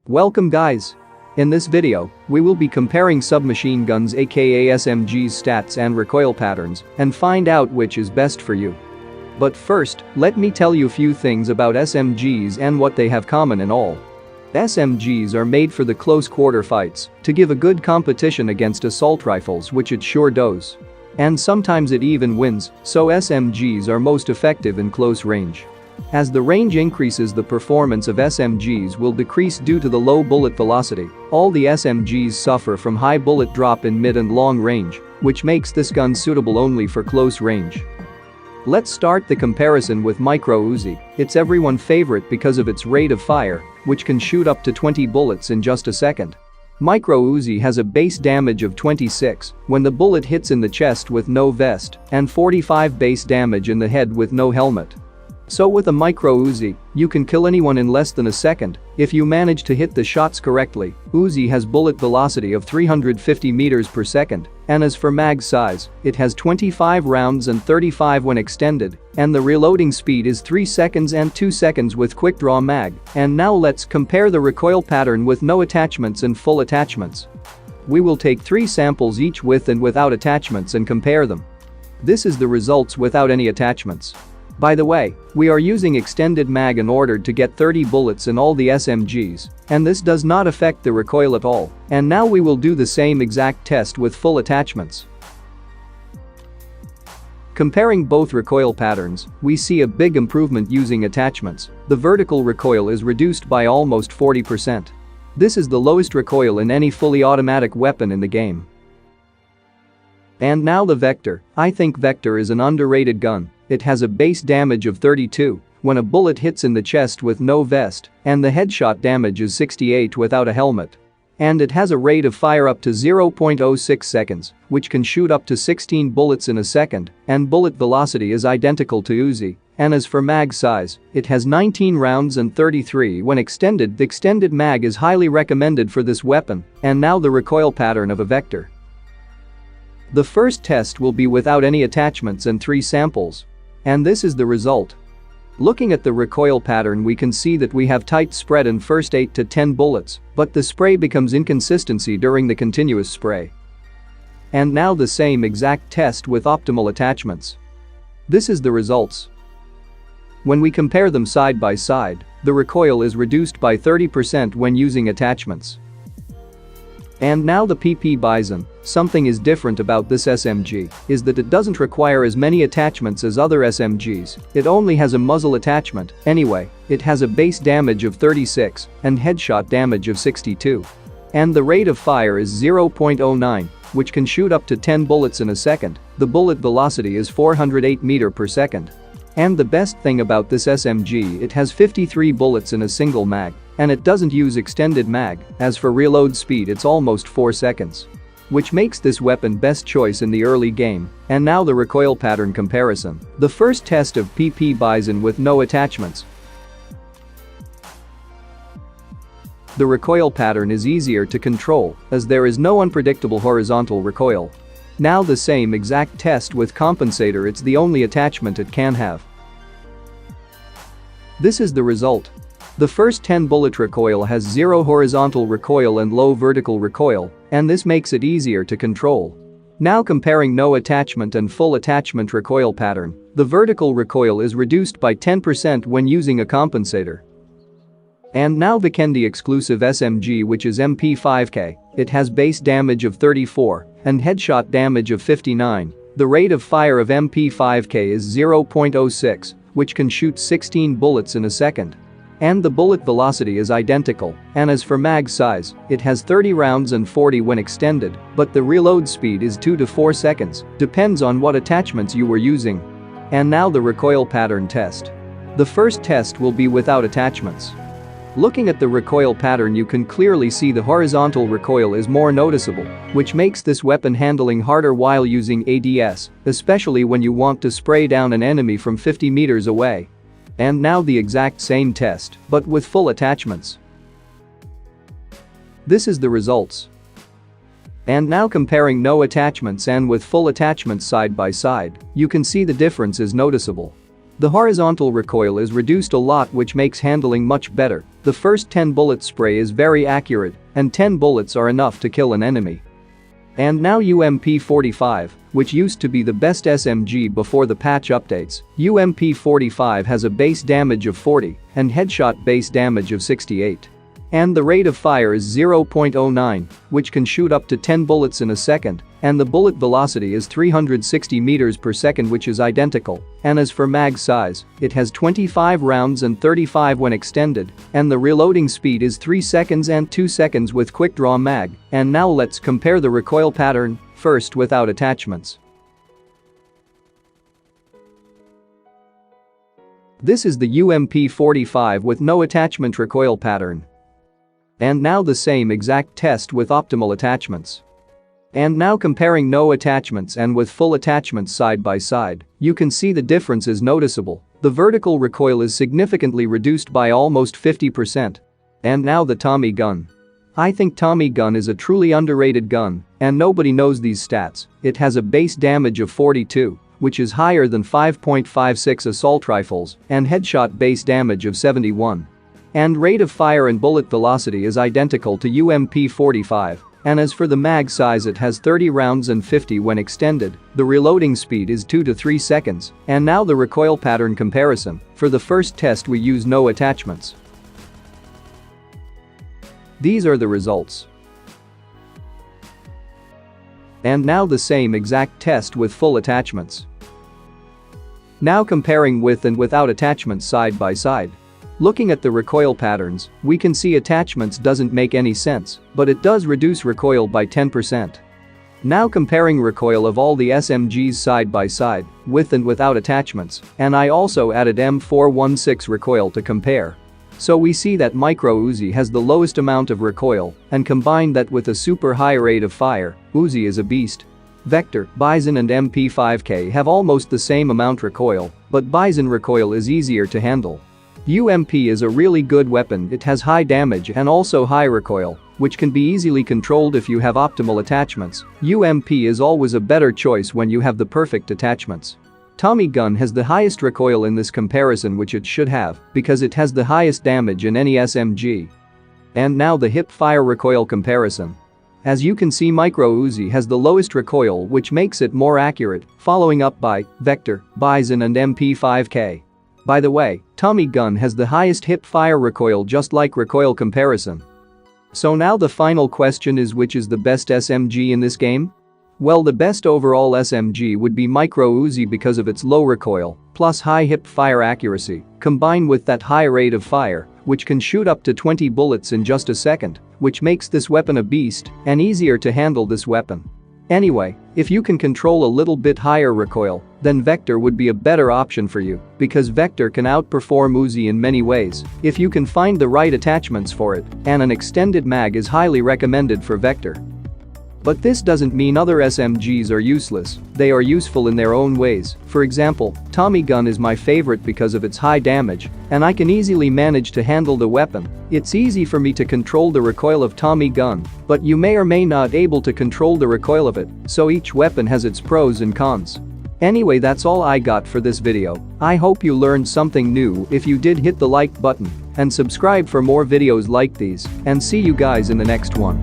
Welcome guys! In this video, we will be comparing submachine guns aka SMG's stats and recoil patterns and find out which is best for you. But first, let me tell you a few things about SMGs and what they have common in all. SMGs are made for the close quarter fights to give a good competition against assault rifles, which it sure does. And sometimes it even wins, so SMGs are most effective in close range. As the range increases, the performance of SMGs will decrease due to the low bullet velocity. All the SMGs suffer from high bullet drop in mid and long range, which makes this gun suitable only for close range. Let's start the comparison with Micro Uzi. It's everyone's favorite because of its rate of fire, which can shoot up to 20 bullets in just a second. Micro Uzi has a base damage of 26 when the bullet hits in the chest with no vest and 45 base damage in the head with no helmet. So with a Micro Uzi, you can kill anyone in less than a second if you manage to hit the shots correctly. Uzi has bullet velocity of 350 meters per second, and as for mag size, it has 25 rounds and 35 when extended, and the reloading speed is 3 seconds and 2 seconds with quick draw mag. And now let's compare the recoil pattern with no attachments and full attachments. We will take 3 samples each with and without attachments and compare them. This is the results without any attachments. By the way, we are using extended mag in order to get 30 bullets in all the SMGs, and this does not affect the recoil at all. And now we will do the same exact test with full attachments. Comparing both recoil patterns, we see a big improvement using attachments. The vertical recoil is reduced by almost 40%. This is the lowest recoil in any fully automatic weapon in the game. And now the Vector. I think Vector is an underrated gun. It has a base damage of 32 when a bullet hits in the chest with no vest, and the headshot damage is 68 without a helmet. And it has a rate of fire up to 0.06 seconds, which can shoot up to 16 bullets in a second, and bullet velocity is identical to Uzi. And as for mag size, it has 19 rounds and 33 when extended. The extended mag is highly recommended for this weapon. And now the recoil pattern of a Vector. The first test will be without any attachments and 3 samples. And this is the result. Looking at the recoil pattern, we can see that we have tight spread in first 8 to 10 bullets, but the spray becomes inconsistency during the continuous spray. And now the same exact test with optimal attachments. This is the results. When we compare them side by side, the recoil is reduced by 30% when using attachments. And now the PP Bison. Something is different about this SMG is that it doesn't require as many attachments as other SMGs. It only has a muzzle attachment. Anyway, it has a base damage of 36 and headshot damage of 62. And the rate of fire is 0.09, which can shoot up to 10 bullets in a second. The bullet velocity is 408 meters per second. And the best thing about this SMG, it has 53 bullets in a single mag, and it doesn't use extended mag. As for reload speed, it's almost 4 seconds. Which makes this weapon best choice in the early game. And now the recoil pattern comparison. The first test of PP Bison with no attachments. The recoil pattern is easier to control as there is no unpredictable horizontal recoil. Now the same exact test with compensator, it's the only attachment it can have. This is the result. The first 10 bullet recoil has 0 horizontal recoil and low vertical recoil, and this makes it easier to control. Now comparing no attachment and full attachment recoil pattern, the vertical recoil is reduced by 10% when using a compensator. And now Vikendi exclusive SMG, which is MP5K, it has base damage of 34 and headshot damage of 59. The rate of fire of MP5K is 0.06, which can shoot 16 bullets in a second. And the bullet velocity is identical. And as for mag size, it has 30 rounds and 40 when extended, but the reload speed is 2 to 4 seconds, depends on what attachments you were using. And now the recoil pattern test. The first test will be without attachments. Looking at the recoil pattern, you can clearly see the horizontal recoil is more noticeable, which makes this weapon handling harder while using ADS, especially when you want to spray down an enemy from 50 meters away. And now the exact same test, but with full attachments. This is the results. And now comparing no attachments and with full attachments side by side, you can see the difference is noticeable. The horizontal recoil is reduced a lot, which makes handling much better. The first 10 bullet spray is very accurate, and 10 bullets are enough to kill an enemy. And now UMP-45, which used to be the best SMG before the patch updates. UMP-45 has a base damage of 40 and headshot base damage of 68. And the rate of fire is 0.09, which can shoot up to 10 bullets in a second, and the bullet velocity is 360 meters per second, which is identical. And as for mag size, it has 25 rounds and 35 when extended, and the reloading speed is 3 seconds and 2 seconds with quick draw mag. And now let's compare the recoil pattern, first without attachments. This is the UMP-45 with no attachment recoil pattern. And now the same exact test with optimal attachments. And now comparing no attachments and with full attachments side by side, you can see the difference is noticeable. The vertical recoil is significantly reduced by almost 50%. And now the Tommy gun. I think Tommy gun is a truly underrated gun, and nobody knows these stats. It has a base damage of 42, which is higher than 5.56 assault rifles, and headshot base damage of 71. And rate of fire and bullet velocity is identical to UMP-45, and as for the mag size, it has 30 rounds and 50 when extended. The reloading speed is 2 to 3 seconds. And now the recoil pattern comparison. For the first test we use no attachments. These are the results. And now the same exact test with full attachments. Now comparing with and without attachments side by side. Looking at the recoil patterns, we can see attachments doesn't make any sense, but it does reduce recoil by 10%. Now comparing recoil of all the SMGs side by side, with and without attachments, and I also added M416 recoil to compare. So we see that Micro Uzi has the lowest amount of recoil, and combine that with a super high rate of fire, Uzi is a beast. Vector, Bison and MP5K have almost the same amount recoil, but Bison recoil is easier to handle. UMP is a really good weapon. It has high damage and also high recoil, which can be easily controlled if you have optimal attachments. UMP is always a better choice when you have the perfect attachments. Tommy gun has the highest recoil in this comparison, which it should have, because it has the highest damage in any SMG. And now the hip fire recoil comparison. As you can see, Micro Uzi has the lowest recoil, which makes it more accurate, following up by Vector, Bison and MP5K. By the way, Tommy gun has the highest hip fire recoil, just like recoil comparison. So now the final question is, which is the best SMG in this game? Well, the best overall SMG would be Micro Uzi because of its low recoil, plus high hip fire accuracy, combined with that high rate of fire, which can shoot up to 20 bullets in just a second, which makes this weapon a beast and easier to handle this weapon. Anyway, if you can control a little bit higher recoil, then Vector would be a better option for you, because Vector can outperform Uzi in many ways if you can find the right attachments for it, and an extended mag is highly recommended for Vector. But this doesn't mean other SMGs are useless. They are useful in their own ways. For example, Tommy gun is my favorite because of its high damage, and I can easily manage to handle the weapon. It's easy for me to control the recoil of Tommy gun, but you may or may not able to control the recoil of it, so each weapon has its pros and cons. Anyway, that's all I got for this video. I hope you learned something new. If you did, hit the like button and subscribe for more videos like these, and see you guys in the next one.